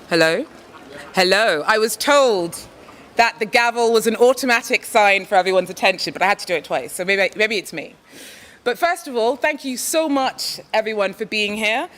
Hello? Hello. I was told that the gavel was an automatic sign for everyone's attention, but I had to do it twice, so maybe it's me. But first of all, thank you so much, everyone, for being here.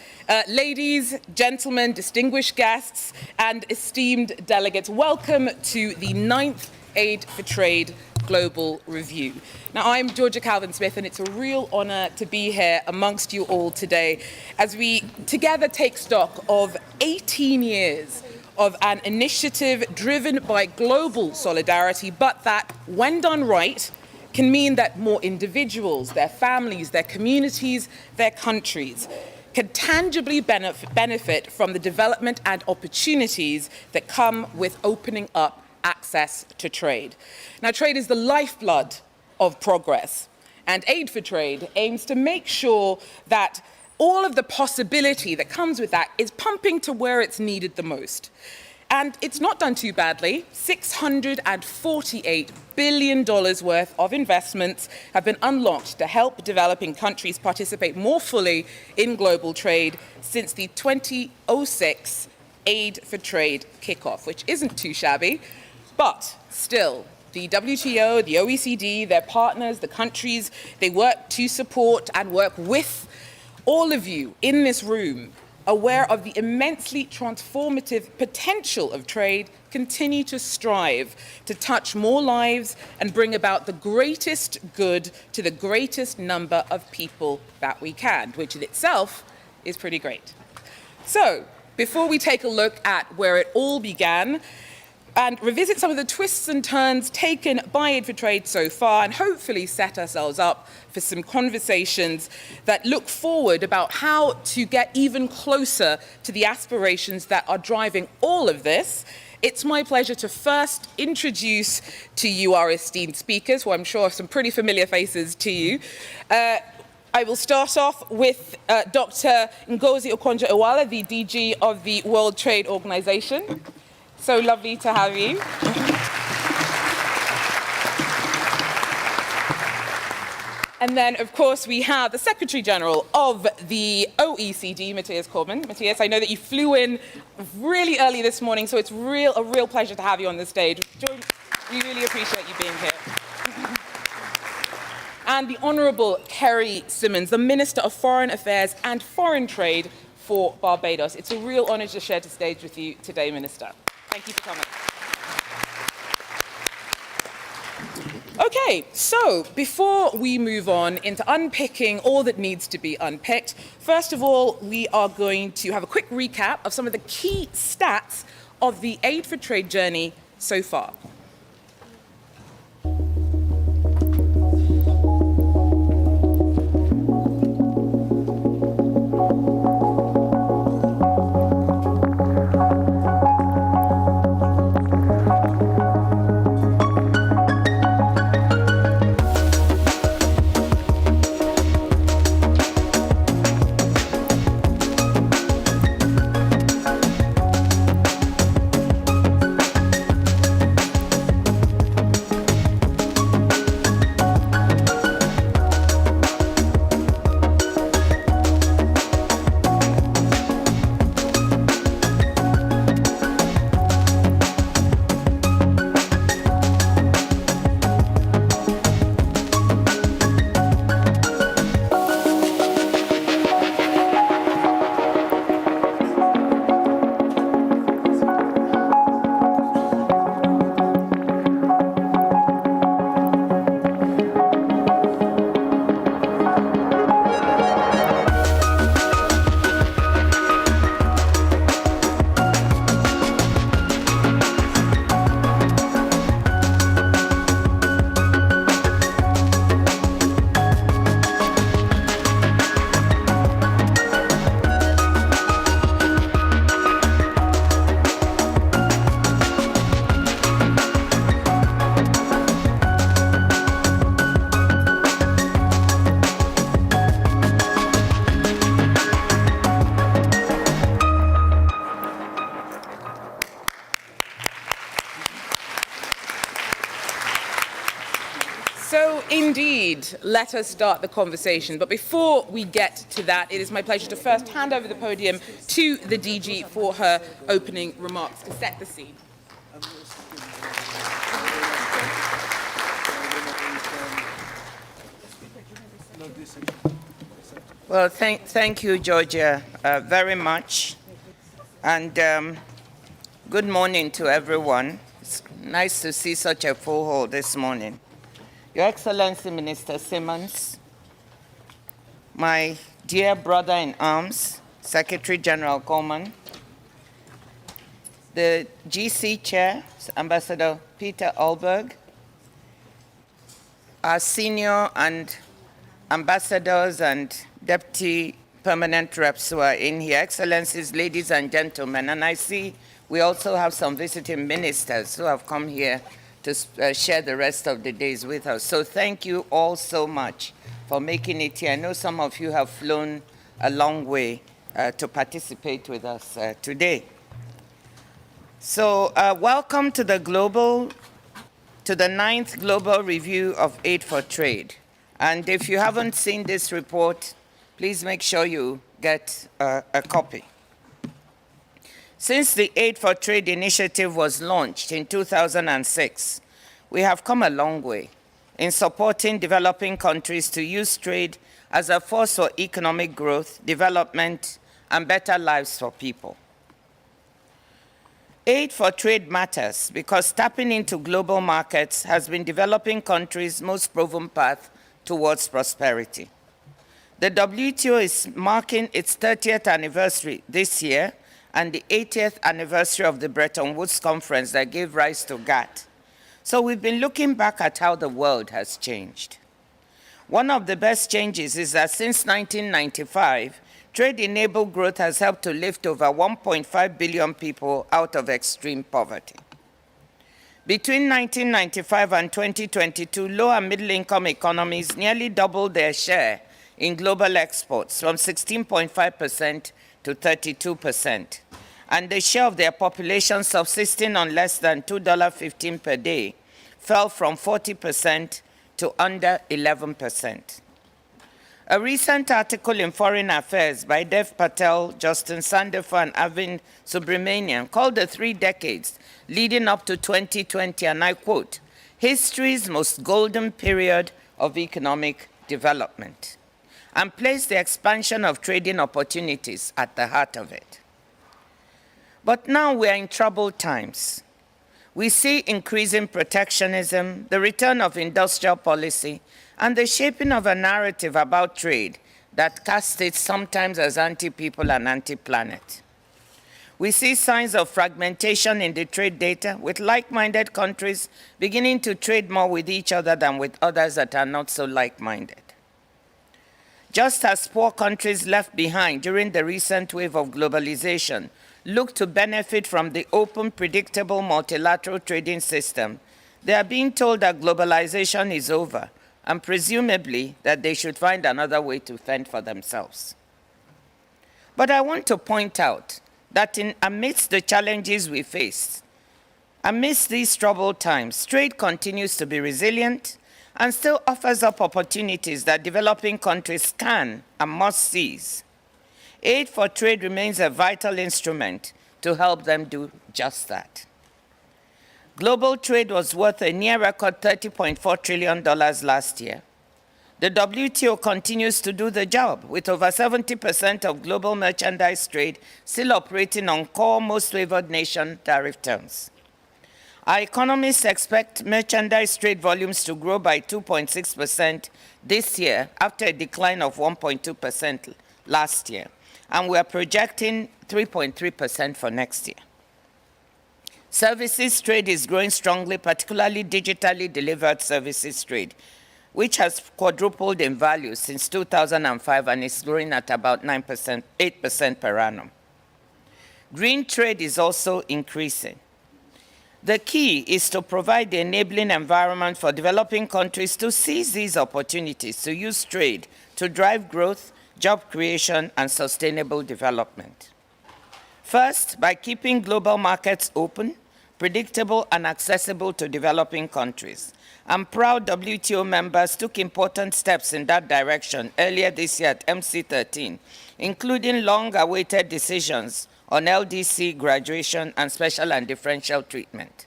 Ladies, gentlemen, distinguished guests, and esteemed delegates, welcome to the 9th Aid for Trade Global Review. Now, I'm Georgia Calvin-Smith, and it's a real honor to be here amongst you all today as we together take stock of 18 years of an initiative driven by global solidarity, but that, when done right, can mean that more individuals, their families, their communities, their countries can tangibly benefit from the development and opportunities that come with opening up access to trade. Now, trade is the lifeblood of progress, and Aid for Trade aims to make sure that all of the possibility that comes with that is pumping to where it's needed the most. And it's not done too badly. $648 billion worth of investments have been unlocked to help developing countries participate more fully in global trade since the 2006 Aid for Trade kickoff, which isn't too shabby, but still, the WTO, the OECD, their partners, the countries, they work to support and work with all of you in this room, aware of the immensely transformative potential of trade, continue to strive to touch more lives and bring about the greatest good to the greatest number of people that we can, which in itself is pretty great. So, before we take a look at where it all began, and revisit some of the twists and turns taken by Aid for Trade so far, and hopefully set ourselves up for some conversations that look forward about how to get even closer to the aspirations that are driving all of this. It's my pleasure to first introduce to you our esteemed speakers, who I'm sure are some pretty familiar faces to you. I will start off with Dr. Ngozi Okonjo-Iweala, the DG of the World Trade Organization. So lovely to have you. And then, of course, we have the Secretary General of the OECD, Matthias Cormann. Matthias, I know that you flew in really early this morning, so it's a real pleasure to have you on the stage. We really appreciate you being here. And the Honourable Kerry Simmons, the Minister of Foreign Affairs and Foreign Trade for Barbados. It's a real honour to share the stage with you today, Minister. Thank you for coming. Okay, so before we move on into unpicking all that needs to be unpicked, first of all, we are going to have a quick recap of some of the key stats of the Aid for Trade journey so far. let us start the conversation. But before we get to that, it is my pleasure to first hand over the podium to the DG for her opening remarks to set the scene. Well, thank you, Georgia, very much. And good morning to everyone. It's nice to see such a full hall this morning. Your Excellency, Minister Simmons, my dear brother in arms, Secretary General Coleman, the GC Chair, Ambassador Peter Alberg, our senior and ambassadors and deputy permanent reps who are in here, Excellencies, ladies and gentlemen, and I see we also have some visiting ministers who have come here to share the rest of the days with us. So thank you all so much for making it here. I know some of you have flown a long way to participate with us today. So welcome to the 9th Global Review of Aid for Trade. And if you haven't seen this report, please make sure you get a copy. Since the Aid for Trade initiative was launched in 2006, we have come a long way in supporting developing countries to use trade as a force for economic growth, development, and better lives for people. Aid for trade matters because tapping into global markets has been developing countries' most proven path towards prosperity. The WTO is marking its 30th anniversary this year and the 80th anniversary of the Bretton Woods Conference that gave rise to GATT. So we've been looking back at how the world has changed. One of the best changes is that since 1995, trade-enabled growth has helped to lift over 1.5 billion people out of extreme poverty. Between 1995 and 2022, low and middle-income economies nearly doubled their share in global exports from 16.5% to 32%, and the share of their population subsisting on less than $2.15 per day fell from 40% to under 11%. A recent article in Foreign Affairs by Dev Patel, Justin Sandefur, and Arvind Subramanian called the 3 decades leading up to 2020, and I quote, "history's most golden period of economic development," and placed the expansion of trading opportunities at the heart of it. But now we are in troubled times. We see increasing protectionism, the return of industrial policy, and the shaping of a narrative about trade that casts it sometimes as anti-people and anti-planet. We see signs of fragmentation in the trade data, with like-minded countries beginning to trade more with each other than with others that are not so like-minded. Just as poor countries left behind during the recent wave of globalization look to benefit from the open, predictable, multilateral trading system, they are being told that globalization is over, and presumably that they should find another way to fend for themselves. But I want to point out that amidst the challenges we face, amidst these troubled times, trade continues to be resilient and still offers up opportunities that developing countries can and must seize. Aid for trade remains a vital instrument to help them do just that. Global trade was worth a near record $30.4 trillion last year. The WTO continues to do the job, with over 70% of global merchandise trade still operating on core most favored nation tariff terms. Our economists expect merchandise trade volumes to grow by 2.6% this year after a decline of 1.2% last year, and we are projecting 3.3% for next year. Services trade is growing strongly, particularly digitally delivered services trade, which has quadrupled in value since 2005 and is growing at about 8% per annum. Green trade is also increasing. The key is to provide the enabling environment for developing countries to seize these opportunities to use trade to drive growth, job creation, and sustainable development. First, by keeping global markets open, predictable, and accessible to developing countries. I'm proud WTO members took important steps in that direction earlier this year at MC13, including long-awaited decisions on LDC graduation and special and differential treatment.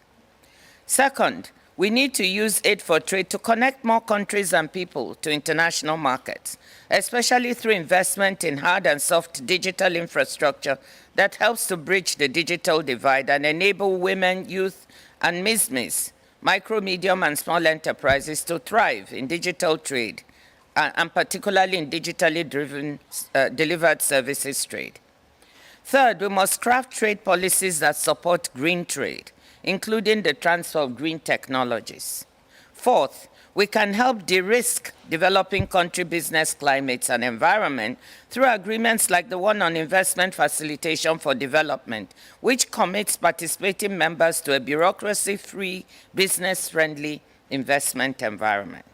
Second, we need to use aid for trade to connect more countries and people to international markets, especially through investment in hard and soft digital infrastructure that helps to bridge the digital divide and enable women, youth, and MISMEs, micro, medium, and small enterprises to thrive in digital trade, and particularly in digitally delivered services trade. Third, we must craft trade policies that support green trade, including the transfer of green technologies. Fourth, we can help de-risk developing country business climates and environment through agreements like the one on investment facilitation for development, which commits participating members to a bureaucracy-free, business-friendly investment environment.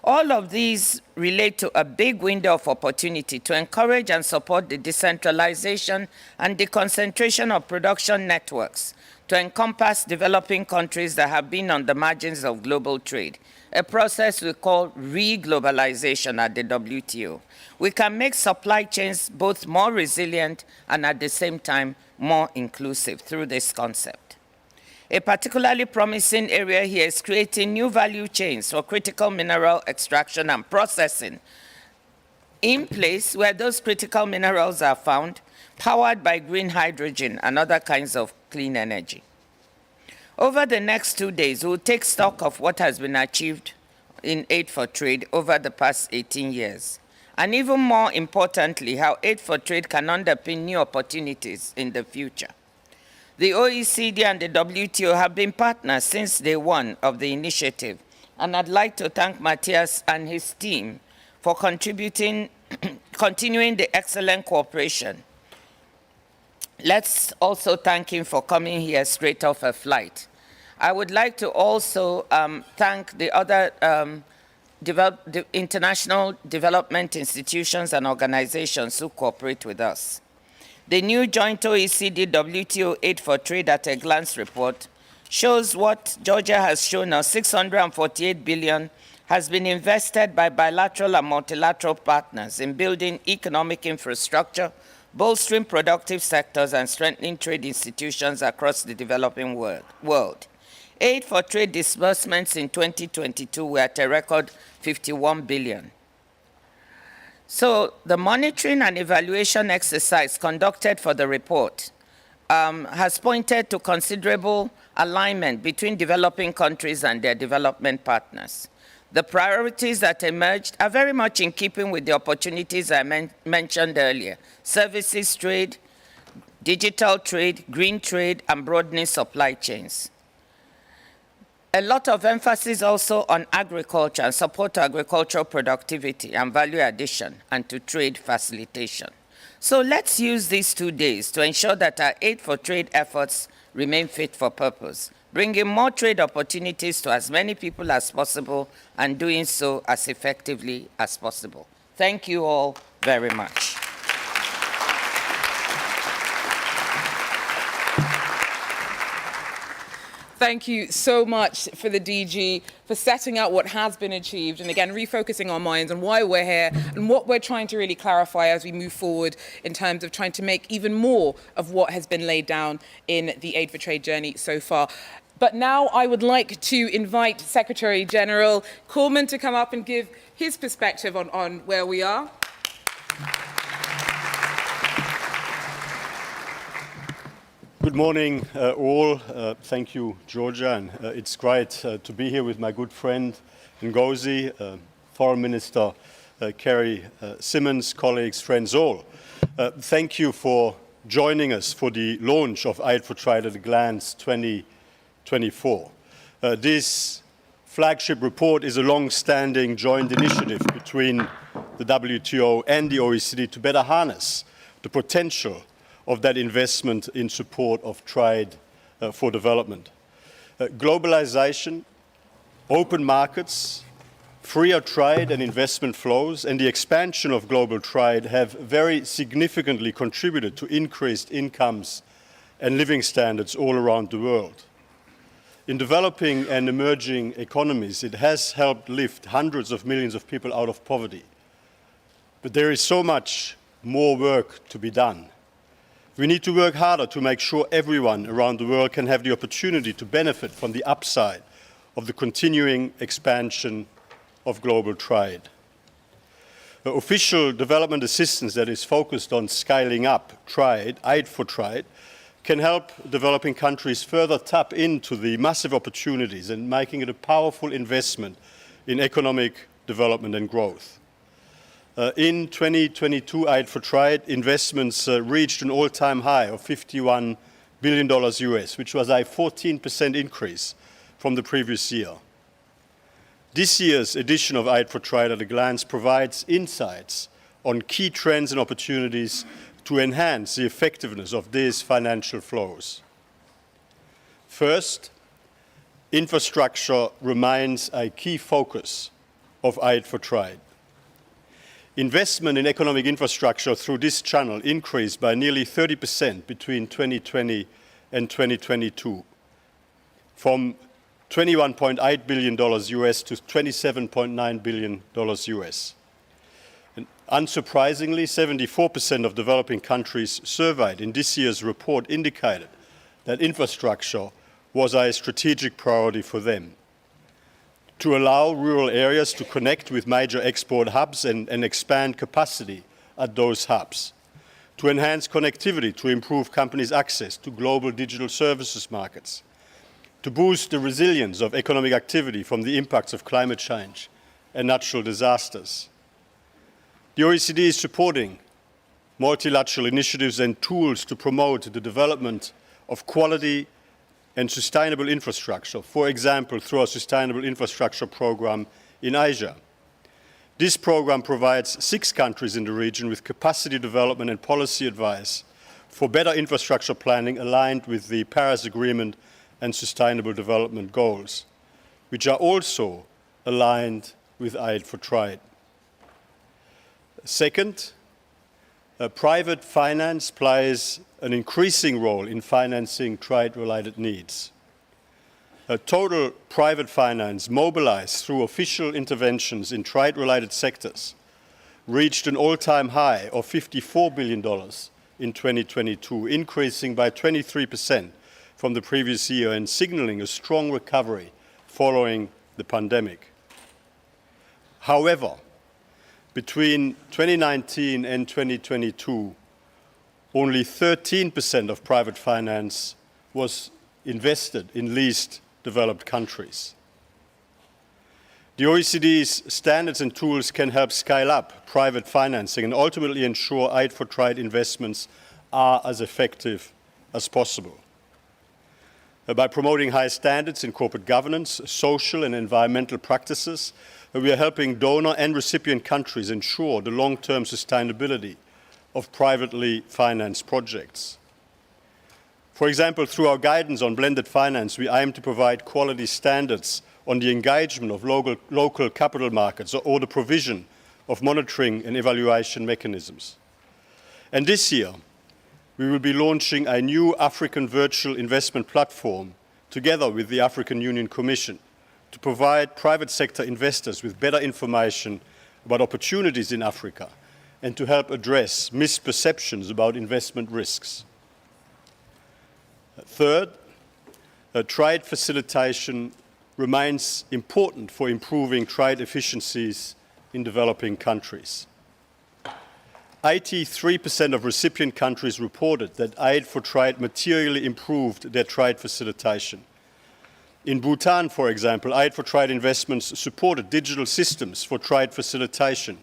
All of these relate to a big window of opportunity to encourage and support the decentralization and deconcentration of production networks to encompass developing countries that have been on the margins of global trade, a process we call re-globalization at the WTO. We can make supply chains both more resilient and at the same time more inclusive through this concept. A particularly promising area here is creating new value chains for critical mineral extraction and processing in place where those critical minerals are found, powered by green hydrogen and other kinds of clean energy. Over the next 2 days, we'll take stock of what has been achieved in aid for trade over the past 18 years. And even more importantly, how aid for trade can underpin new opportunities in the future. The OECD and the WTO have been partners since day one of the initiative, and I'd like to thank Matthias and his team for continuing the excellent cooperation. Let's also thank him for coming here straight off a flight. I would like to also thank the other the international development institutions and organizations who cooperate with us. The new joint OECD-WTO Aid for Trade at a Glance report shows what Georgia has shown us, $648 billion has been invested by bilateral and multilateral partners in building economic infrastructure, bolstering productive sectors, and strengthening trade institutions across the developing world. Aid for trade disbursements in 2022 were at a record $51 billion. So the monitoring and evaluation exercise conducted for the report has pointed to considerable alignment between developing countries and their development partners. The priorities that emerged are very much in keeping with the opportunities I mentioned earlier: services trade, digital trade, green trade, and broadening supply chains. A lot of emphasis also on agriculture and support to agricultural productivity and value addition and to trade facilitation. So let's use these 2 days to ensure that our aid for trade efforts remain fit for purpose, bringing more trade opportunities to as many people as possible and doing so as effectively as possible. Thank you all very much. Thank you so much for the DG for setting out what has been achieved and again refocusing our minds on why we're here and what we're trying to really clarify as we move forward in terms of trying to make even more of what has been laid down in the Aid for Trade journey so far. But now I would like to invite Secretary General Coleman to come up and give his perspective on where we are. Good morning, all. Thank you, Georgia. And it's great to be here with my good friend Ngozi, Foreign Minister Kerry Simmons, colleagues, friends all. Thank you for joining us for the launch of Aid for Trade at a Glance 2024. This flagship report is a long-standing joint initiative between the WTO and the OECD to better harness the potential of that investment in support of trade for development. Globalization, open markets, freer trade and investment flows, and the expansion of global trade have very significantly contributed to increased incomes and living standards all around the world. In developing and emerging economies, it has helped lift hundreds of millions of people out of poverty. But there is so much more work to be done. We need to work harder to make sure everyone around the world can have the opportunity to benefit from the upside of the continuing expansion of global trade. The official development assistance that is focused on scaling up trade, Aid for Trade, can help developing countries further tap into the massive opportunities and making it a powerful investment in economic development and growth. In 2022, Aid for Trade investments reached an all-time high of $51 billion US, which was a 14% increase from the previous year. This year's edition of Aid for Trade at a Glance provides insights on key trends and opportunities to enhance the effectiveness of these financial flows. First, infrastructure remains a key focus of Aid for Trade. Investment in economic infrastructure through this channel increased by nearly 30% between 2020 and 2022, from $21.8 billion US to $27.9 billion US. And unsurprisingly, 74% of developing countries surveyed in this year's report indicated that infrastructure was a strategic priority for them. To allow rural areas to connect with major export hubs and expand capacity at those hubs. To enhance connectivity to improve companies' access to global digital services markets. To boost the resilience of economic activity from the impacts of climate change and natural disasters. The OECD is supporting multilateral initiatives and tools to promote the development of quality and sustainable infrastructure, for example, through our Sustainable Infrastructure Program in Asia. This program provides 6 countries in the region with capacity development and policy advice for better infrastructure planning aligned with the Paris Agreement and Sustainable Development Goals, which are also aligned with Aid for Trade. Second, private finance plays an increasing role in financing trade-related needs. Total private finance mobilized through official interventions in trade-related sectors reached an all-time high of $54 billion in 2022, increasing by 23% from the previous year and signaling a strong recovery following the pandemic. However, between 2019 and 2022, only 13% of private finance was invested in least developed countries. The OECD's standards and tools can help scale up private financing and ultimately ensure Aid for Trade investments are as effective as possible. By promoting high standards in corporate governance, social and environmental practices, we are helping donor and recipient countries ensure the long-term sustainability of privately financed projects. For example, through our guidance on blended finance, we aim to provide quality standards on the engagement of local capital markets or the provision of monitoring and evaluation mechanisms. And this year, we will be launching a new African virtual investment platform together with the African Union Commission to provide private sector investors with better information about opportunities in Africa and to help address misperceptions about investment risks. Third, trade facilitation remains important for improving trade efficiencies in developing countries. 83% of recipient countries reported that Aid for Trade materially improved their trade facilitation. In Bhutan, for example, Aid for Trade investments supported digital systems for trade facilitation,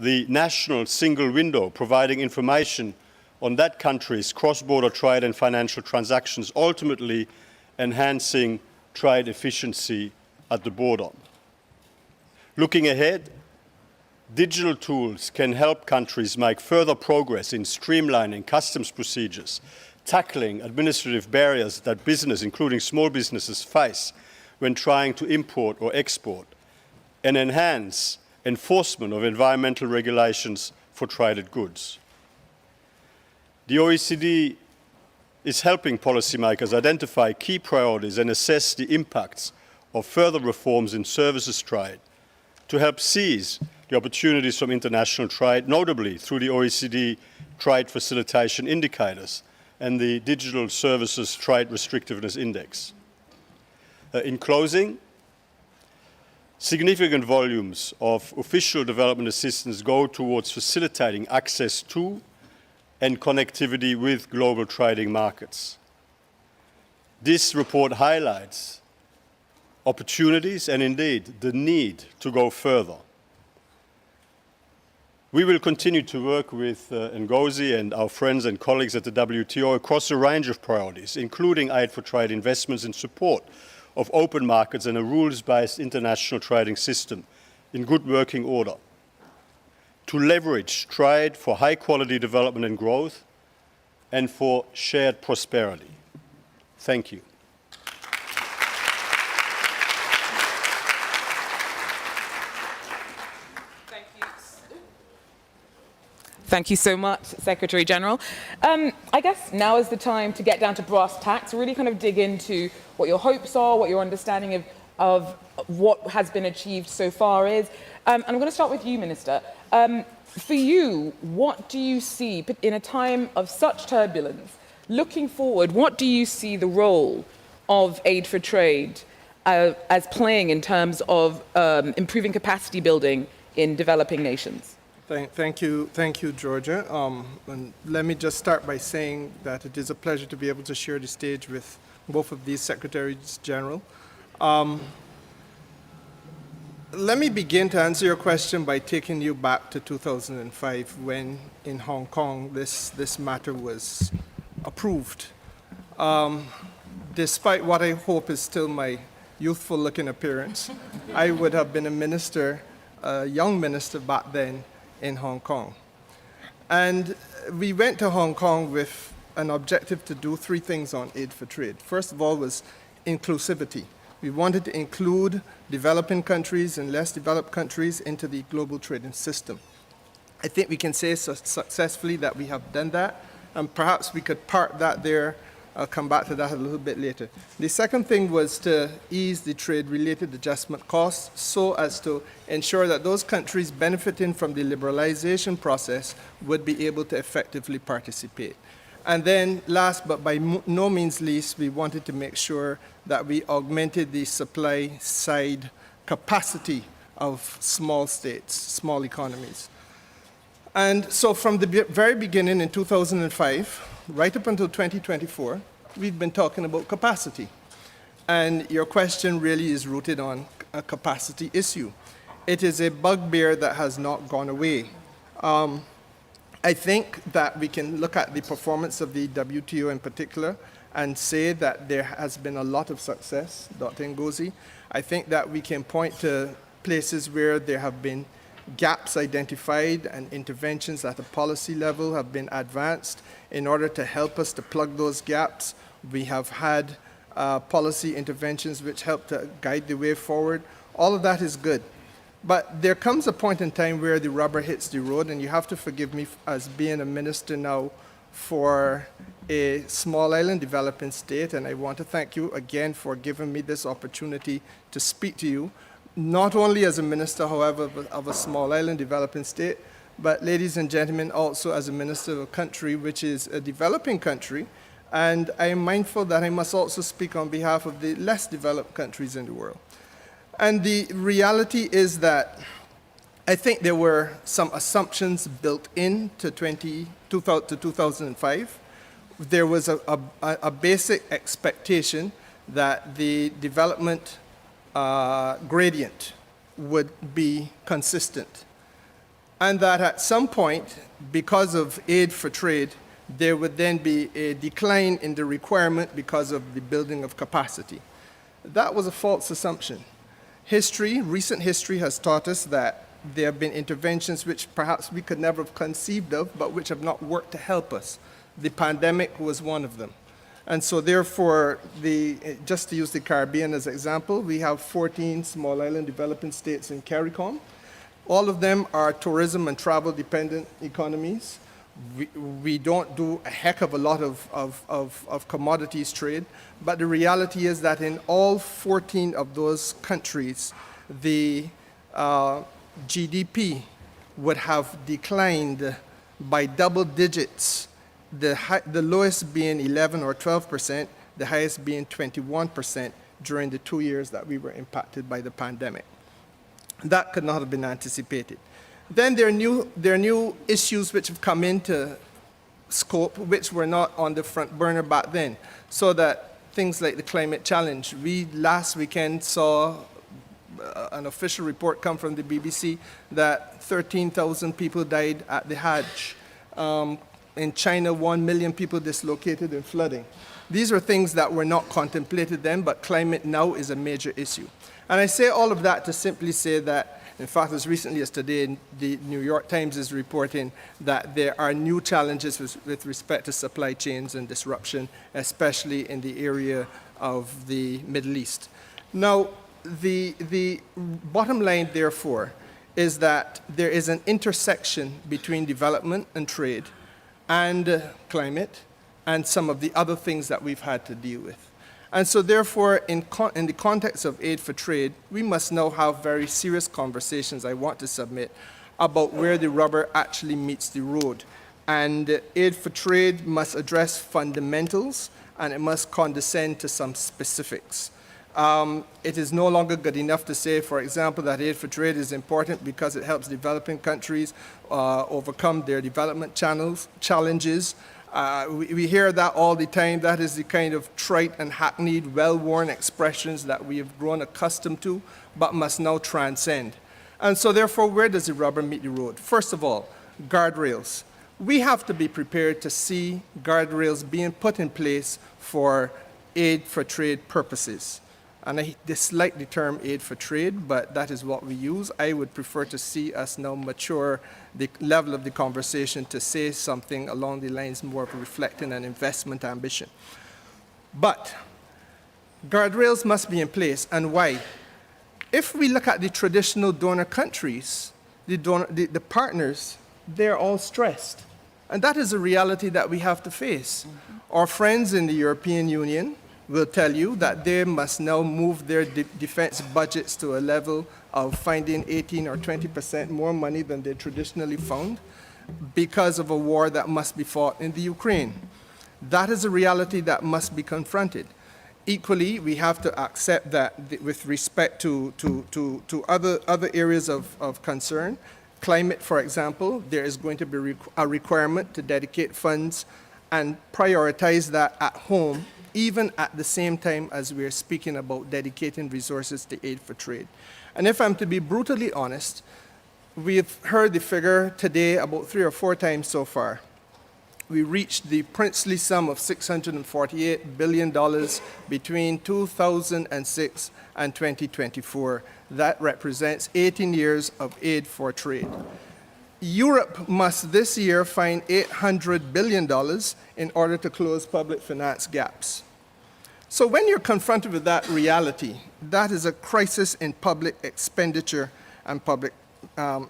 the national single window providing information on that country's cross-border trade and financial transactions, ultimately enhancing trade efficiency at the border. Looking ahead, digital tools can help countries make further progress in streamlining customs procedures, tackling administrative barriers that business, including small businesses, face when trying to import or export, and enhance enforcement of environmental regulations for traded goods. The OECD is helping policymakers identify key priorities and assess the impacts of further reforms in services trade to help seize the opportunities from international trade, notably through the OECD Trade Facilitation Indicators and the Digital Services Trade Restrictiveness Index. In closing, significant volumes of official development assistance go towards facilitating access to and connectivity with global trading markets. This report highlights opportunities and indeed the need to go further. We will continue to work with Ngozi and our friends and colleagues at the WTO across a range of priorities, including aid for trade investments in support of open markets and a rules-based international trading system in good working order, to leverage trade for high-quality development and growth and for shared prosperity. Thank you. Thank you so much, Secretary General. I guess now is the time to get down to brass tacks, really kind of dig into what your hopes are, what your understanding of what has been achieved so far is. And I'm going to start with you, Minister. For you, what do you see in a time of such turbulence? Looking forward, what do you see the role of aid for trade as playing in terms of improving capacity building in developing nations? Thank you, Georgia. And let me just start by saying that it is a pleasure to be able to share the stage with both of these Secretaries General. Let me begin to answer your question by taking you back to 2005 when in Hong Kong this matter was approved. Despite what I hope is still my youthful looking appearance, I would have been a minister, a young minister back then in Hong Kong. And we went to Hong Kong with an objective to do three things on aid for trade. First of all was inclusivity. We wanted to include developing countries and less developed countries into the global trading system. I think we can say successfully that we have done that, and perhaps we could park that there. I'll come back to that a little bit later. The second thing was to ease the trade-related adjustment costs so as to ensure that those countries benefiting from the liberalization process would be able to effectively participate. And then last but by no means least, we wanted to make sure that we augmented the supply side capacity of small states, small economies. And so from the very beginning in 2005, right up until 2024, we've been talking about capacity. And your question really is rooted on a capacity issue. It is a bugbear that has not gone away. I think that we can look at the performance of the WTO in particular and say that there has been a lot of success, Dr. Ngozi. I think that we can point to places where there have been gaps identified and interventions at a policy level have been advanced in order to help us to plug those gaps. We have had policy interventions which help to guide the way forward. All of that is good. But there comes a point in time where the rubber hits the road, and you have to forgive me as being a minister now for a small island developing state, and I want to thank you again for giving me this opportunity to speak to you, not only as a minister, however, of a small island developing state, but ladies and gentlemen, also as a minister of a country which is a developing country, and I am mindful that I must also speak on behalf of the less developed countries in the world. And the reality is that I think there were some assumptions built into 2005. There was a basic expectation that the development gradient would be consistent, and that at some point, because of aid for trade, there would then be a decline in the requirement because of the building of capacity. That was a false assumption. Recent history has taught us that there have been interventions which perhaps we could never have conceived of, but which have not worked to help us. The pandemic was one of them. And so therefore, just to use the Caribbean as an example, we have 14 small island developing states in CARICOM. All of them are tourism and travel dependent economies. We don't do a heck of a lot of commodities trade, but the reality is that in all 14 of those countries, the GDP would have declined by double digits, the lowest being 11 or 12%, the highest being 21% during the 2 years that we were impacted by the pandemic. That could not have been anticipated. Then there are new issues which have come into scope, which were not on the front burner back then. So that things like the climate challenge. We last weekend saw an official report come from the BBC that 13,000 people died at the Hajj. In China, 1 million people dislocated in flooding. These are things that were not contemplated then, but climate now is a major issue. And I say all of that to simply say that, in fact, as recently as today, the New York Times is reporting that there are new challenges with respect to supply chains and disruption, especially in the area of the Middle East. Now, the bottom line, therefore, is that there is an intersection between development and trade and climate and some of the other things that we've had to deal with. And so therefore, in the context of aid for trade, we must now have very serious conversations, I want to submit, about where the rubber actually meets the road. And aid for trade must address fundamentals, and it must condescend to some specifics. It is no longer good enough to say, for example, that aid for trade is important because it helps developing countries overcome their development challenges. We hear that all the time. That is the kind of trite and hackneyed, well-worn expressions that we have grown accustomed to, but must now transcend. And so therefore, where does the rubber meet the road? First of all, guardrails. We have to be prepared to see guardrails being put in place for aid for trade purposes. And I dislike the term aid for trade, but that is what we use. I would prefer to see us now mature the level of the conversation to say something along the lines more of reflecting an investment ambition. But guardrails must be in place, and why? If we look at the traditional donor countries, the partners, they're all stressed. And that is a reality that we have to face. Our friends in the European Union will tell you that they must now move their defense budgets to a level of finding 18 or 20% more money than they traditionally found because of a war that must be fought in the Ukraine. That is a reality that must be confronted. Equally, we have to accept that with respect to other areas of concern, climate, for example, there is going to be a requirement to dedicate funds and prioritize that at home, even at the same time as we're speaking about dedicating resources to aid for trade. And if I'm to be brutally honest, we've heard the figure today about 3 or 4 times so far. We reached the princely sum of $648 billion between 2006 and 2024. That represents 18 years of aid for trade. Europe must this year find $800 billion in order to close public finance gaps. So when you're confronted with that reality, that is a crisis in public expenditure and public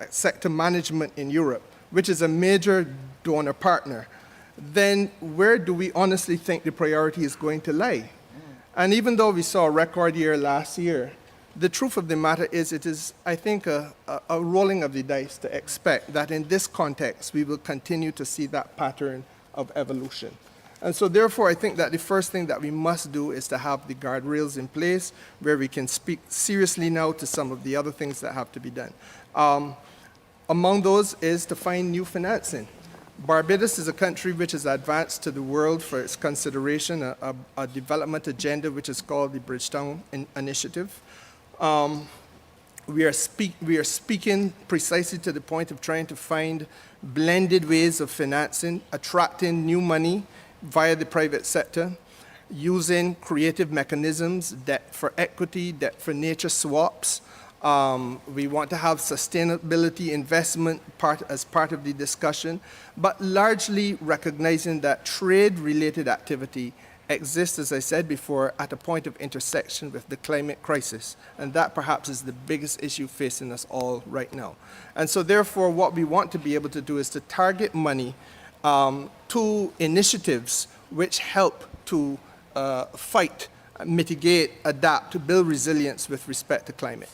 sector management in Europe, which is a major donor partner, then where do we honestly think the priority is going to lie? And even though we saw a record year last year, the truth of the matter is it is, I think, a rolling of the dice to expect that in this context we will continue to see that pattern of evolution. And so therefore I think that the first thing that we must do is to have the guardrails in place where we can speak seriously now to some of the other things that have to be done. Among those is to find new financing. Barbados is a country which has advanced to the world for its consideration, a development agenda which is called the Bridgetown Initiative. We are speaking precisely to the point of trying to find blended ways of financing, attracting new money via the private sector, using creative mechanisms, debt for equity, debt for nature swaps. We want to have sustainability investment as part of the discussion, but largely recognizing that trade-related activity exists, as I said before, at a point of intersection with the climate crisis. And that perhaps is the biggest issue facing us all right now. And so therefore, what we want to be able to do is to target money two initiatives which help to fight, mitigate, adapt, to build resilience with respect to climate.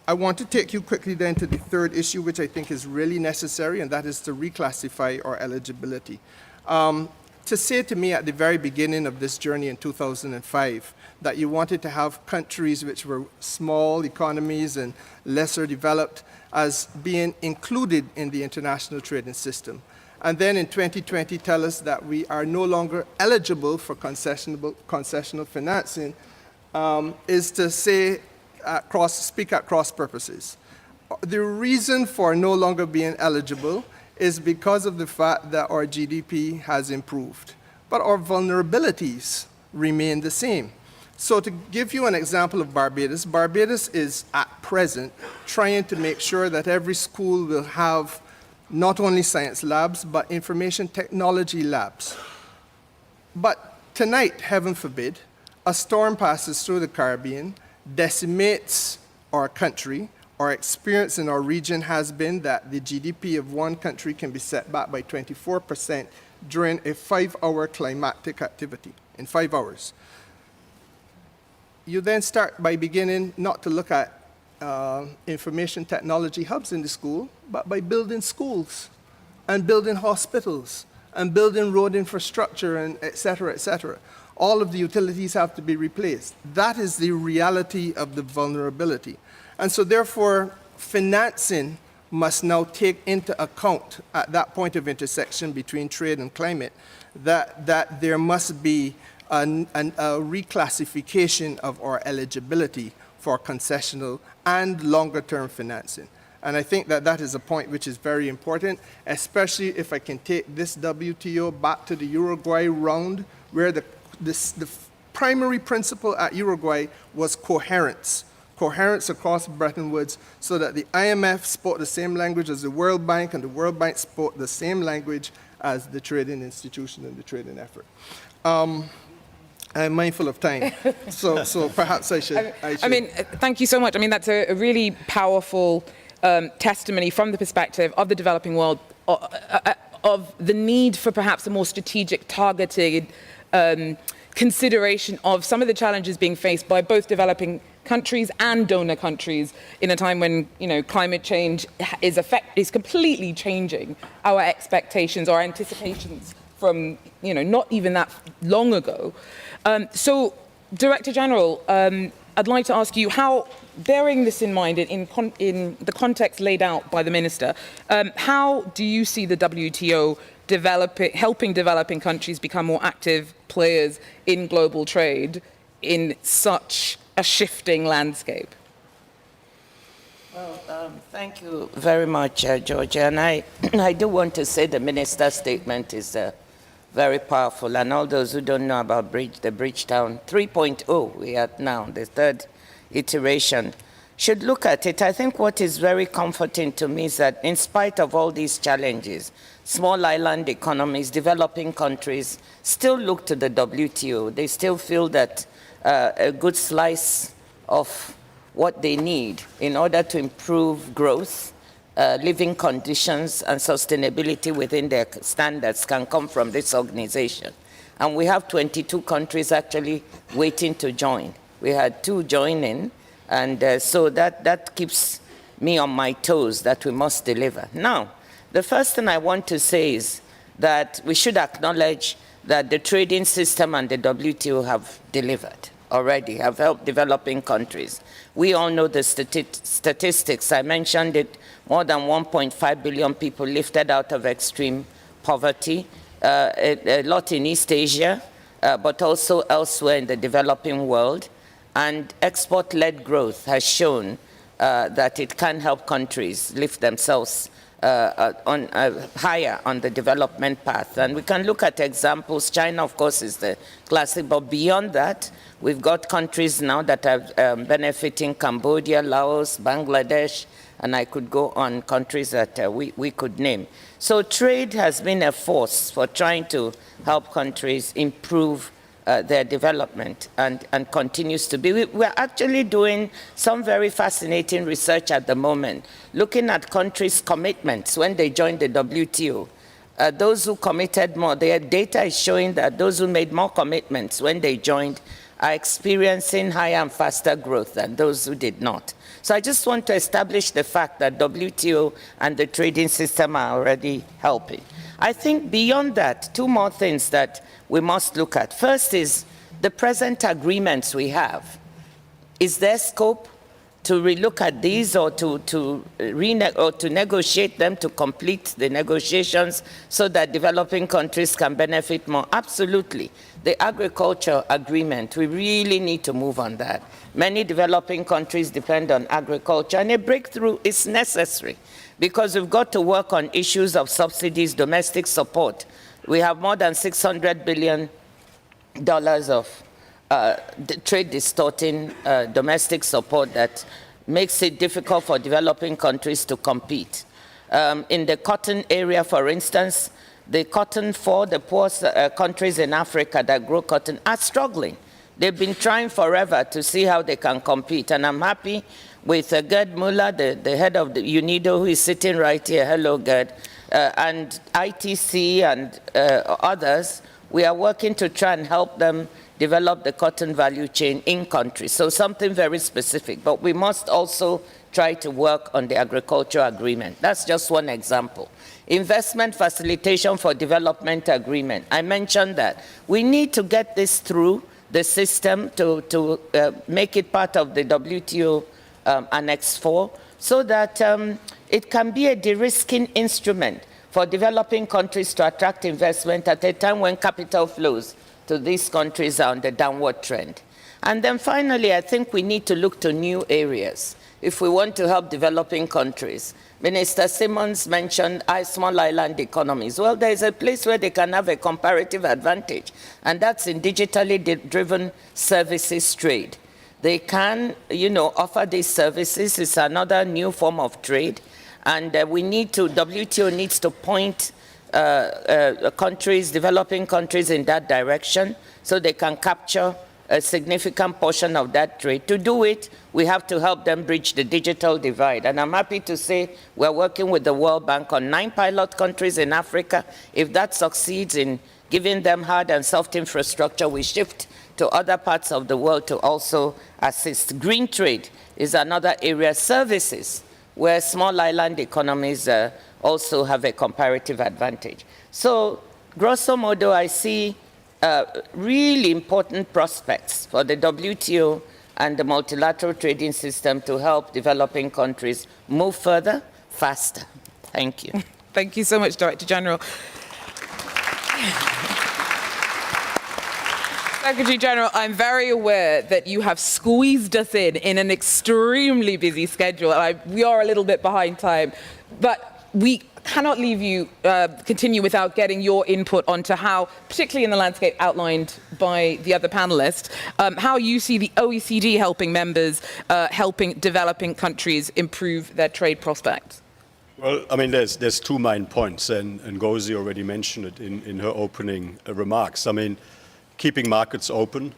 I want to take you quickly then to the third issue, which I think is really necessary, and that is to reclassify our eligibility. To say to me at the very beginning of this journey in 2005 that you wanted to have countries which were small economies and lesser developed as being included in the international trading system, and then in 2020 tell us that we are no longer eligible for concessional financing, is to say speak at cross purposes. The reason for no longer being eligible is because of the fact that our GDP has improved, but our vulnerabilities remain the same. So to give you an example of Barbados, Barbados is at present trying to make sure that every school will have not only science labs, but information technology labs. But tonight, heaven forbid, a storm passes through the Caribbean, decimates our country. Our experience in our region has been that the GDP of one country can be set back by 24% during a 5-hour climatic activity, in 5 hours. You then start by beginning not to look at information technology hubs in the school, but by building schools and building hospitals and building road infrastructure and et cetera, et cetera. All of the utilities have to be replaced. That is the reality of the vulnerability. And so therefore, financing must now take into account at that point of intersection between trade and climate that there must be a reclassification of our eligibility for concessional and longer-term financing. And I think that that is a point which is very important, especially if I can take this WTO back to the Uruguay round, where the primary principle at Uruguay was coherence across Bretton Woods, so that the IMF spoke the same language as the World Bank, and the World Bank spoke the same language as the trading institution and the trading effort. I'm mindful of time, so perhaps I should. I mean, thank you so much. I mean, that's a really powerful testimony from the perspective of the developing world of the need for perhaps a more strategic, targeted consideration of some of the challenges being faced by both developing countries and donor countries in a time when, you know, climate change is completely changing our expectations, our anticipations from, you know, not even that long ago. So, Director General, I'd like to ask you how, bearing this in mind in the context laid out by the Minister, how do you see the WTO helping developing countries become more active players in global trade in such a shifting landscape? Well, thank you very much, Georgia. And I do want to say the Minister's statement is very powerful. And all those who don't know about the Bridgetown 3.0 we are now, the third iteration, should look at it. I think what is very comforting to me is that in spite of all these challenges, small island economies, developing countries still look to the WTO. They still feel that a good slice of what they need in order to improve growth, living conditions, and sustainability within their standards can come from this organization. And we have 22 countries actually waiting to join. We had 2 joining, and so that keeps me on my toes that we must deliver. Now, the first thing I want to say is that we should acknowledge that the trading system and the WTO have delivered already, have helped developing countries. We all know the statistics. I mentioned it, more than 1.5 billion people lifted out of extreme poverty, a lot in East Asia, but also elsewhere in the developing world. And export-led growth has shown that it can help countries lift themselves higher on the development path. And we can look at examples. China, of course, is the classic, but beyond that, we've got countries now that are benefiting: Cambodia, Laos, Bangladesh, and I could go on, countries that we could name. So trade has been a force for trying to help countries improve their development, and continues to be. We're actually doing some very fascinating research at the moment, looking at countries' commitments when they joined the WTO, those who committed more, their data is showing that those who made more commitments when they joined are experiencing higher and faster growth than those who did not. So I just want to establish the fact that WTO and the trading system are already helping. I think beyond that, two more things that we must look at. First is the present agreements we have. Is there scope to relook at these or to negotiate them, to complete the negotiations so that developing countries can benefit more? Absolutely. The agriculture agreement, we really need to move on that. Many developing countries depend on agriculture, and a breakthrough is necessary because we've got to work on issues of subsidies, domestic support. We have more than $600 billion of trade distorting domestic support that makes it difficult for developing countries to compete. In the cotton area, for instance, the cotton for the poor countries in Africa that grow cotton are struggling. They've been trying forever to see how they can compete, and I'm happy with Gerd Muller, the head of the UNIDO, who is sitting right here. Hello, Gerd. And ITC and others. We are working to try and help them develop the cotton value chain in country. So something very specific. But we must also try to work on the agriculture agreement. That's just one example. Investment facilitation for development agreement. I mentioned that. We need to get this through the system to make it part of the WTO Annex 4 so that it can be a de-risking instrument for developing countries to attract investment at a time when capital flows to these countries are on the downward trend. And then finally, I think we need to look to new areas if we want to help developing countries. Minister Simmons mentioned small island economies. Well, there is a place where they can have a comparative advantage, and that's in digitally driven services trade. They can, offer these services. It's another new form of trade. And WTO needs to point countries, developing countries in that direction so they can capture a significant portion of that trade. To do it, we have to help them bridge the digital divide. And I'm happy to say we're working with the World Bank on 9 pilot countries in Africa. If that succeeds in giving them hard and soft infrastructure, we shift to other parts of the world to also assist. Green trade is another area. Services, where small island economies also have a comparative advantage. So, grosso modo, I see really important prospects for the WTO and the multilateral trading system to help developing countries move further, faster. Thank you. Thank you so much, Director General. Secretary General, I'm very aware that you have squeezed us in an extremely busy schedule. We are a little bit behind time, but we cannot leave you continue without getting your input onto how, particularly in the landscape outlined by the other panelists, how you see the OECD helping members, helping developing countries improve their trade prospects. Well, I mean, there's two main points, and Ngozi already mentioned it in her opening remarks. I mean, keeping markets open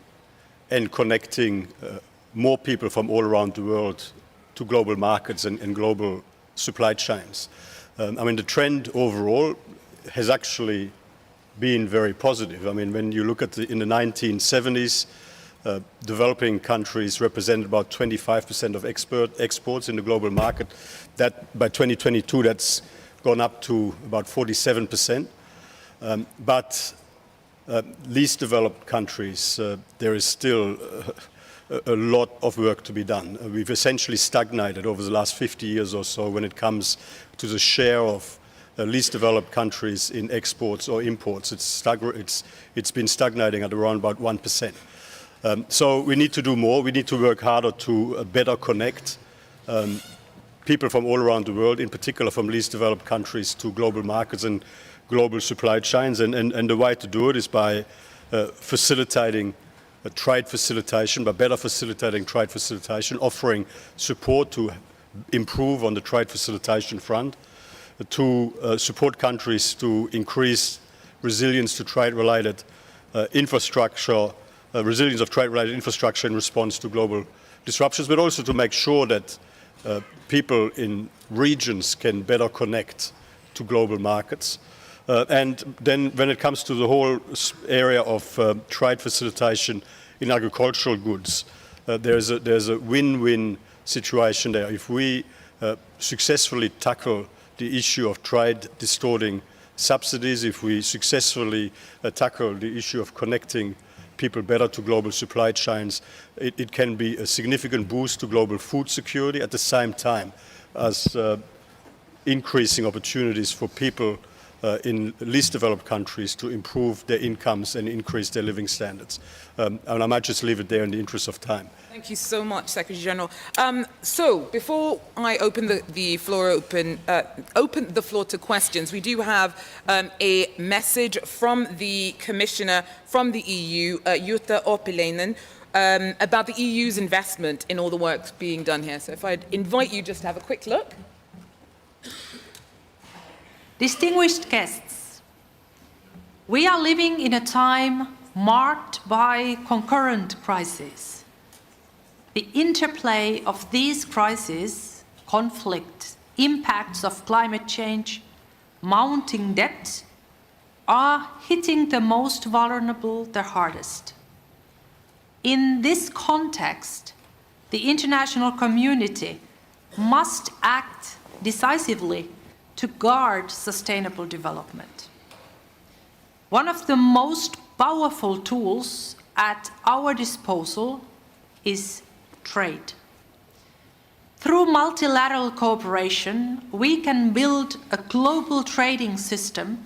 and connecting more people from all around the world to global markets and global supply chains. I mean, the trend overall has actually been very positive. I mean, when you look at in the 1970s, developing countries represented about 25% of exports in the global market. That by 2022, that's gone up to about 47%. But least developed countries, there is still a lot of work to be done. We've essentially stagnated over the last 50 years or so when it comes to the share of least developed countries in exports or imports. It's been stagnating at around about 1%. So we need to do more. We need to work harder to better connect people from all around the world, in particular from least developed countries, to global markets and global supply chains. And the way to do it is by facilitating trade facilitation, by better facilitating trade facilitation, offering support to improve on the trade facilitation front, to support countries to increase resilience to trade-related infrastructure, resilience of trade-related infrastructure in response to global disruptions, but also to make sure that people in regions can better connect to global markets. And then when it comes to the whole area of trade facilitation in agricultural goods, there's a win-win situation there. If we successfully tackle the issue of trade distorting subsidies, if we successfully tackle the issue of connecting people better to global supply chains, it can be a significant boost to global food security at the same time as increasing opportunities for people in least developed countries to improve their incomes and increase their living standards. And I might just leave it there in the interest of time. Thank you so much, Secretary General. So before I open the floor to questions, we do have a message from the Commissioner from the EU, Jutta Urpilainen, about the EU's investment in all the work being done here. So if I'd invite you just to have a quick look. Distinguished guests, we are living in a time marked by concurrent crises. The interplay of these crises, conflict, impacts of climate change, mounting debt, are hitting the most vulnerable the hardest. In this context, the international community must act decisively to guard sustainable development. One of the most powerful tools at our disposal is trade. Through multilateral cooperation, we can build a global trading system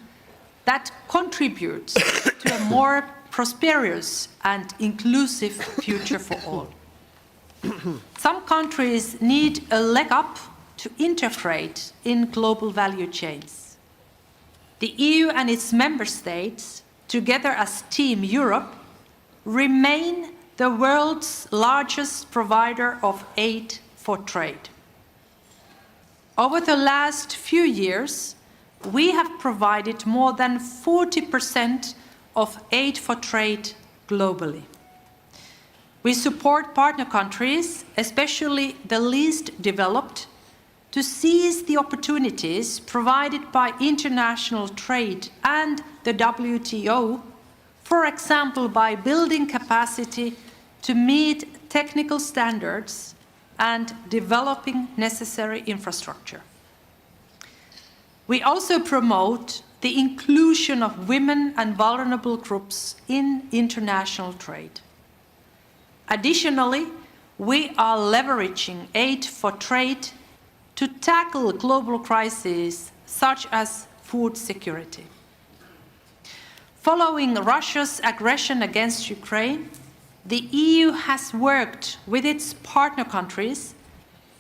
that contributes to a more prosperous and inclusive future for all. Some countries need a leg up to integrate in global value chains. The EU and its member states, together as Team Europe, remain the world's largest provider of aid for trade. Over the last few years, we have provided more than 40% of aid for trade globally. We support partner countries, especially the least developed, to seize the opportunities provided by international trade and the WTO, for example, by building capacity to meet technical standards and developing necessary infrastructure. We also promote the inclusion of women and vulnerable groups in international trade. Additionally, we are leveraging aid for trade to tackle global crises such as food security. Following Russia's aggression against Ukraine, the EU has worked with its partner countries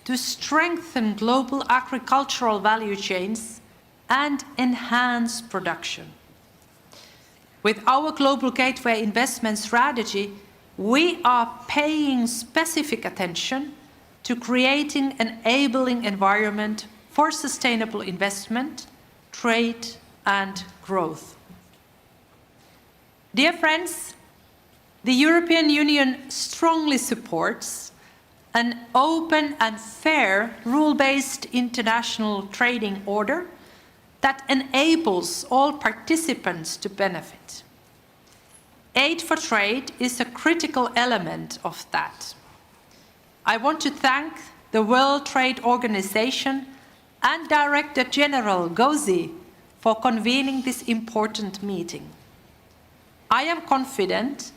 to strengthen global agricultural value chains and enhance production. With our Global Gateway investment strategy, we are paying specific attention to creating an enabling environment for sustainable investment, trade, and growth. Dear friends, the European Union strongly supports an open and fair rule-based international trading order that enables all participants to benefit. Aid for trade is a critical element of that. I want to thank the World Trade Organization and Director General Gauzy for convening this important meeting. I am confident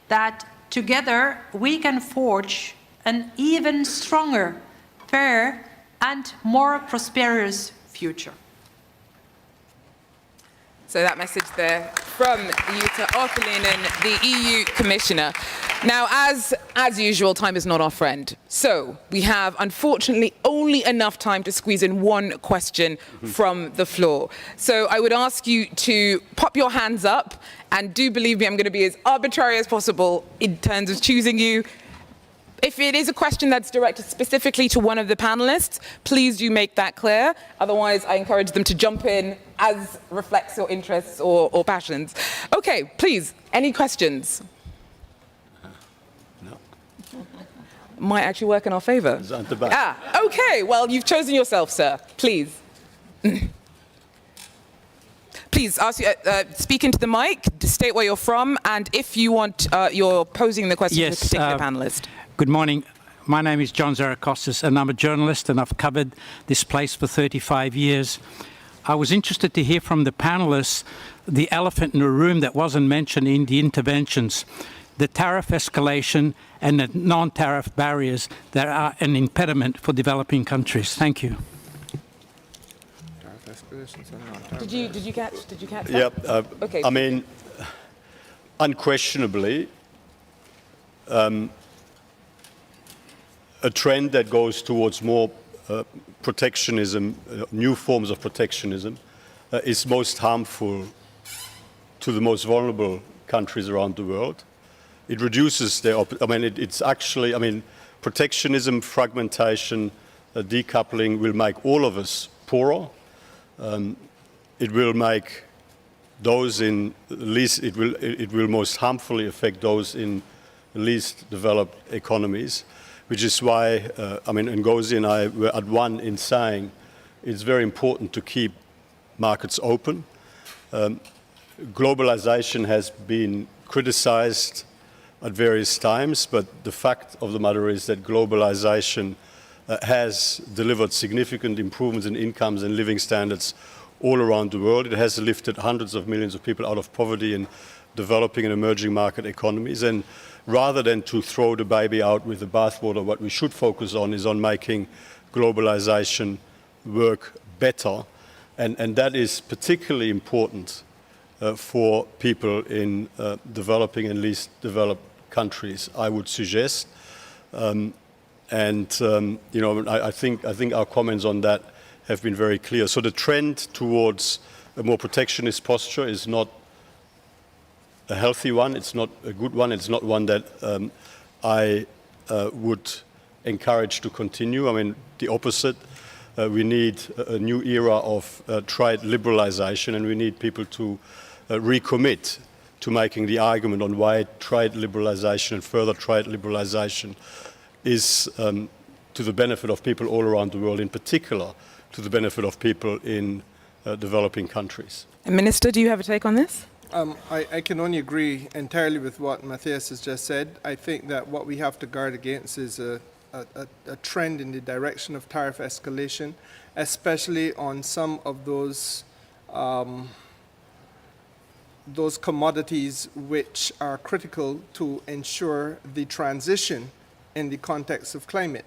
that together we can forge an even stronger, fair, and more prosperous future. So that message there from Jutta Urpilainen, the EU Commissioner. Now, as usual, time is not our friend. So we have, unfortunately, only enough time to squeeze in one question from the floor. So I would ask you to pop your hands up, and do believe me, I'm going to be as arbitrary as possible in terms of choosing you. If it is a question that's directed specifically to one of the panelists, please do make that clear. Otherwise, I encourage them to jump in as reflects your interests or passions. Okay, please, any questions? No. Might actually work in our favor. It's at the back. Okay, well, you've chosen yourself, sir. Please. Please speak into the mic, state where you're from, and if you want, you're posing the question to a particular panelist. Good morning. My name is John Zarakostas, and I'm a journalist, and I've covered this place for 35 years. I was interested to hear from the panelists the elephant in the room that wasn't mentioned in the interventions, the tariff escalation and the non-tariff barriers that are an impediment for developing countries. Thank you. Did you catch that? Yeah, Okay. I mean, unquestionably, a trend that goes towards more protectionism, new forms of protectionism, is most harmful to the most vulnerable countries around the world. It reduces their, it's actually, protectionism, fragmentation, decoupling will make all of us poorer. It will make those in least, it will most harmfully affect those in least developed economies, which is why, Ngozi and I were at one in saying it's very important to keep markets open. Globalization has been criticized at various times, but the fact of the matter is that globalization has delivered significant improvements in incomes and living standards all around the world. It has lifted hundreds of millions of people out of poverty in developing and emerging market economies. And rather than to throw the baby out with the bathwater, what we should focus on is on making globalization work better. And that is particularly important for people in developing and least developed countries, I would suggest. I think our comments on that have been very clear. So the trend towards a more protectionist posture is not a healthy one. It's not a good one. It's not one that I would encourage to continue. The opposite. We need a new era of trade liberalization, and we need people to recommit to making the argument on why trade liberalization and further trade liberalization is to the benefit of people all around the world, in particular to the benefit of people in developing countries. Minister, do you have a take on this? I can only agree entirely with what Matthias has just said. I think that what we have to guard against is a trend in the direction of tariff escalation, especially on some of those commodities which are critical to ensure the transition in the context of climate.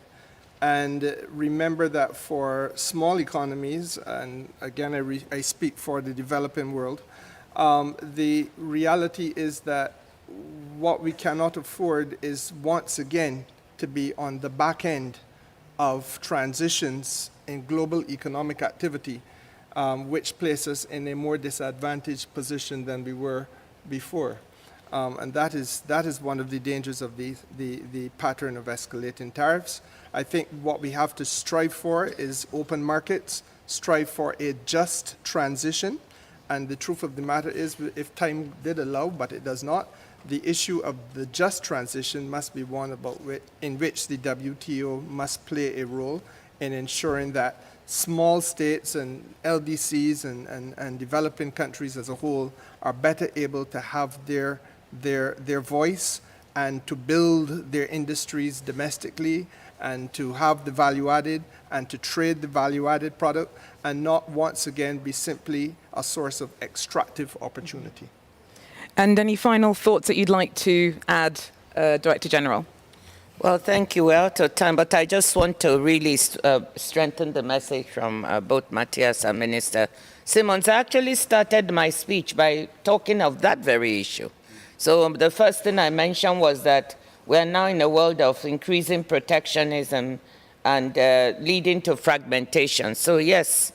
And remember that for small economies, and again I speak for the developing world, the reality is that what we cannot afford is once again to be on the back end of transitions in global economic activity, which place us in a more disadvantaged position than we were before. And that is one of the dangers of the pattern of escalating tariffs. I think what we have to strive for is open markets, strive for a just transition. And the truth of the matter is, if time did allow, but it does not, the issue of the just transition must be one in which the WTO must play a role in ensuring that small states and LDCs and developing countries as a whole are better able to have their voice and to build their industries domestically and to have the value added and to trade the value added product and not once again be simply a source of extractive opportunity. And any final thoughts that you'd like to add, Director General? Well, thank you. We're out of time, but I just want to really strengthen the message from both Matthias and Minister Simons. I actually started my speech by talking of that very issue. So the first thing I mentioned was that we are now in a world of increasing protectionism and leading to fragmentation. So yes,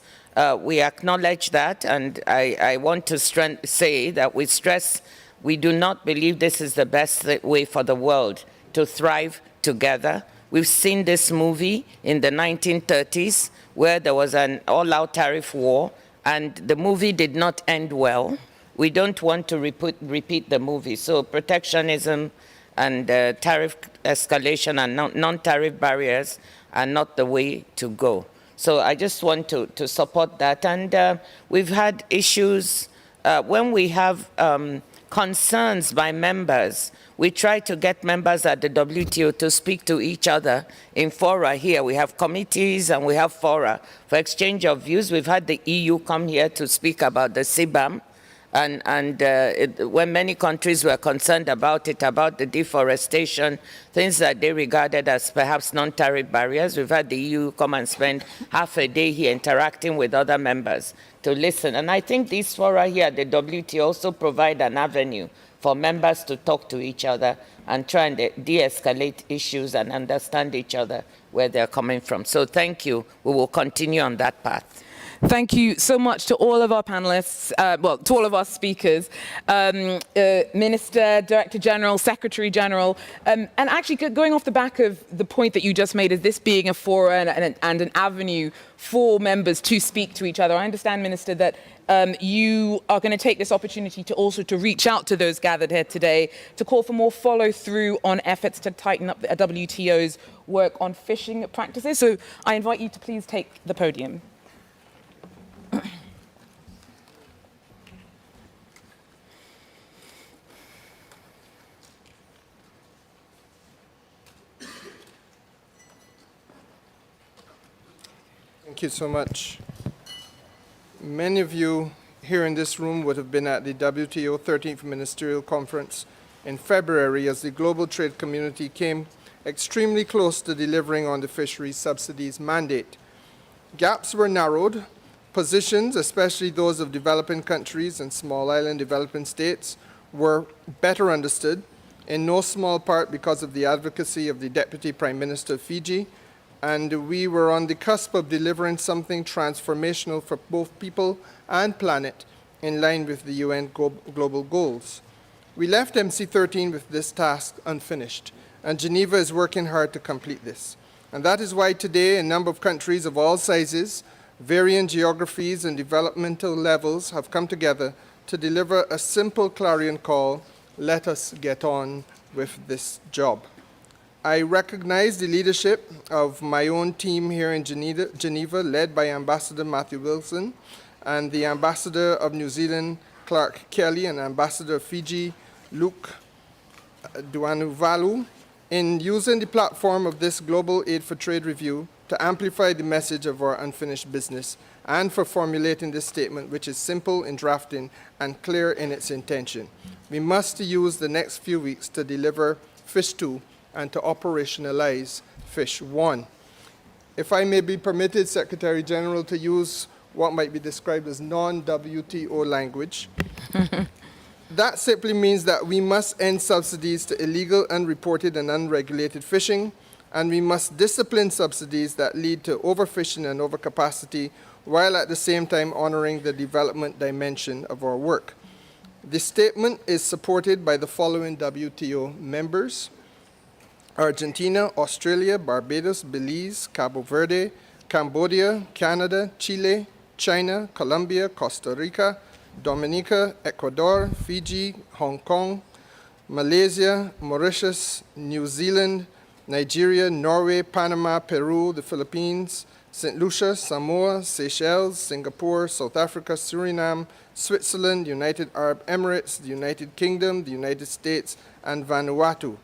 we acknowledge that, and I want to say that we stress we do not believe this is the best way for the world to thrive together. We've seen this movie in the 1930s where there was an all-out tariff war, and the movie did not end well. We don't want to repeat the movie. So protectionism and tariff escalation and non-tariff barriers are not the way to go. So I just want to support that. And we've had issues when we have concerns by members, we try to get members at the WTO to speak to each other in fora here. We have committees and we have fora for exchange of views. We've had the EU come here to speak about the CBAM, when many countries were concerned about it, about the deforestation, things that they regarded as perhaps non-tariff barriers. We've had the EU come and spend half a day here interacting with other members to listen. And I think these fora here at the WTO also provide an avenue for members to talk to each other and try and de-escalate issues and understand each other where they're coming from. So thank you. We will continue on that path. Thank you so much to all of our panelists, to all of our speakers, Minister, Director General, Secretary General, and actually going off the back of the point that you just made, is this being a forum and an avenue for members to speak to each other. I understand, Minister, that you are going to take this opportunity to also to reach out to those gathered here today to call for more follow through on efforts to tighten up the WTO's work on fishing practices. So I invite you to please take the podium. Thank you so much. Many of you here in this room would have been at the WTO 13th Ministerial Conference in February as the global trade community came extremely close to delivering on the fisheries subsidies mandate. Gaps were narrowed, positions, especially those of developing countries and small island developing states, were better understood, in no small part because of the advocacy of the Deputy Prime Minister of Fiji, and we were on the cusp of delivering something transformational for both people and planet in line with the UN global goals. We left MC13 with this task unfinished, and Geneva is working hard to complete this. And that is why today a number of countries of all sizes, varying geographies and developmental levels have come together to deliver a simple clarion call: let us get on with this job. I recognize the leadership of my own team here in Geneva, led by Ambassador Matthew Wilson, and the Ambassador of New Zealand, Clark Kelly, and Ambassador of Fiji, Luke Duanuvalu, in using the platform of this Global Aid for Trade review to amplify the message of our unfinished business, and for formulating this statement, which is simple in drafting and clear in its intention. We must use the next few weeks to deliver Fish 2 and to operationalize Fish 1. If I may be permitted, Secretary General, to use what might be described as non-WTO language, that simply means that we must end subsidies to illegal, unreported, and unregulated fishing, and we must discipline subsidies that lead to overfishing and overcapacity, while at the same time honoring the development dimension of our work. The statement is supported by the following WTO members: Argentina, Australia, Barbados, Belize, Cabo Verde, Cambodia, Canada, Chile, China, Colombia, Costa Rica, Dominica, Ecuador, Fiji, Hong Kong, Malaysia, Mauritius, New Zealand, Nigeria, Norway, Panama, Peru, the Philippines, St. Lucia, Samoa, Seychelles, Singapore, South Africa, Suriname, Switzerland, United Arab Emirates, the United Kingdom, the United States, and Vanuatu.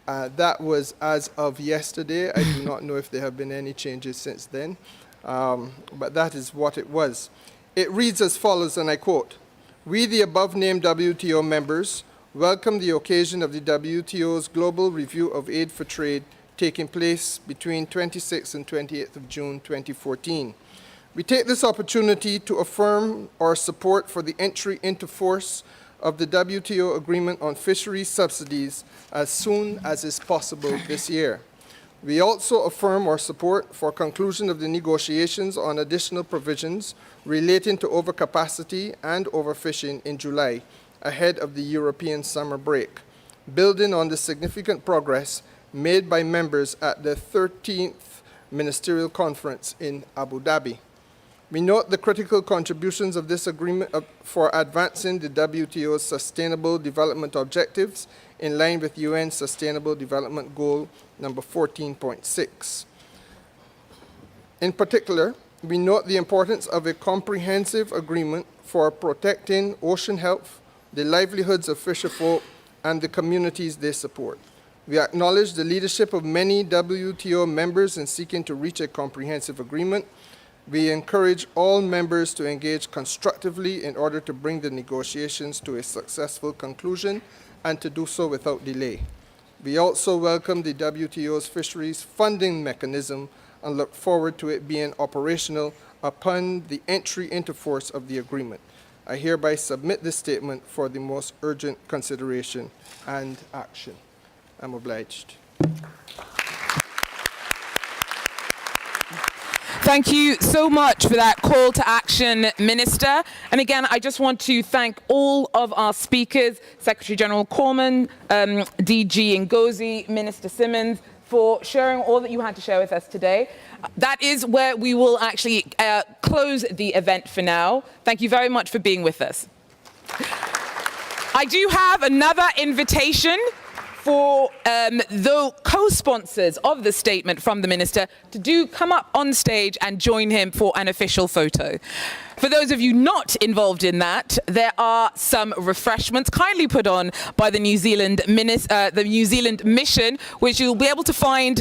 That was as of yesterday. I do not know if there have been any changes since then, but that is what it was. It reads as follows, and I quote: "We, the above-named WTO members, welcome the occasion of the WTO's Global Review of Aid for Trade taking place between 26th and 28th of June 2014. We take this opportunity to affirm our support for the entry into force of the WTO Agreement on Fisheries Subsidies as soon as is possible this year. We also affirm our support for conclusion of the negotiations on additional provisions relating to overcapacity and overfishing in July, ahead of the European summer break, building on the significant progress made by members at the 13th Ministerial Conference in Abu Dhabi. We note the critical contributions of this agreement for advancing the WTO's Sustainable Development Objectives in line with UN Sustainable Development Goal number 14.6. In particular, We note the importance of a comprehensive agreement for protecting ocean health, the livelihoods of fisherfolk, and the communities they support. We acknowledge the leadership of many WTO members in seeking to reach a comprehensive agreement. We encourage all members to engage constructively in order to bring the negotiations to a successful conclusion and to do so without delay. We also welcome the WTO's fisheries funding mechanism and look forward to it being operational upon the entry into force of the agreement. I hereby submit this statement for the most urgent consideration and action. I'm obliged. Thank you so much for that call to action, Minister. And again, I just want to thank all of our speakers, Secretary General Corman, DG Ngozi, Minister Simmons, for sharing all that you had to share with us today. That is where we will actually close the event for now. Thank you very much for being with us. I do have another invitation for the co-sponsors of the statement from the Minister to come up on stage and join him for an official photo. For those of you not involved in that, there are some refreshments kindly put on by the New Zealand Mission, which you'll be able to find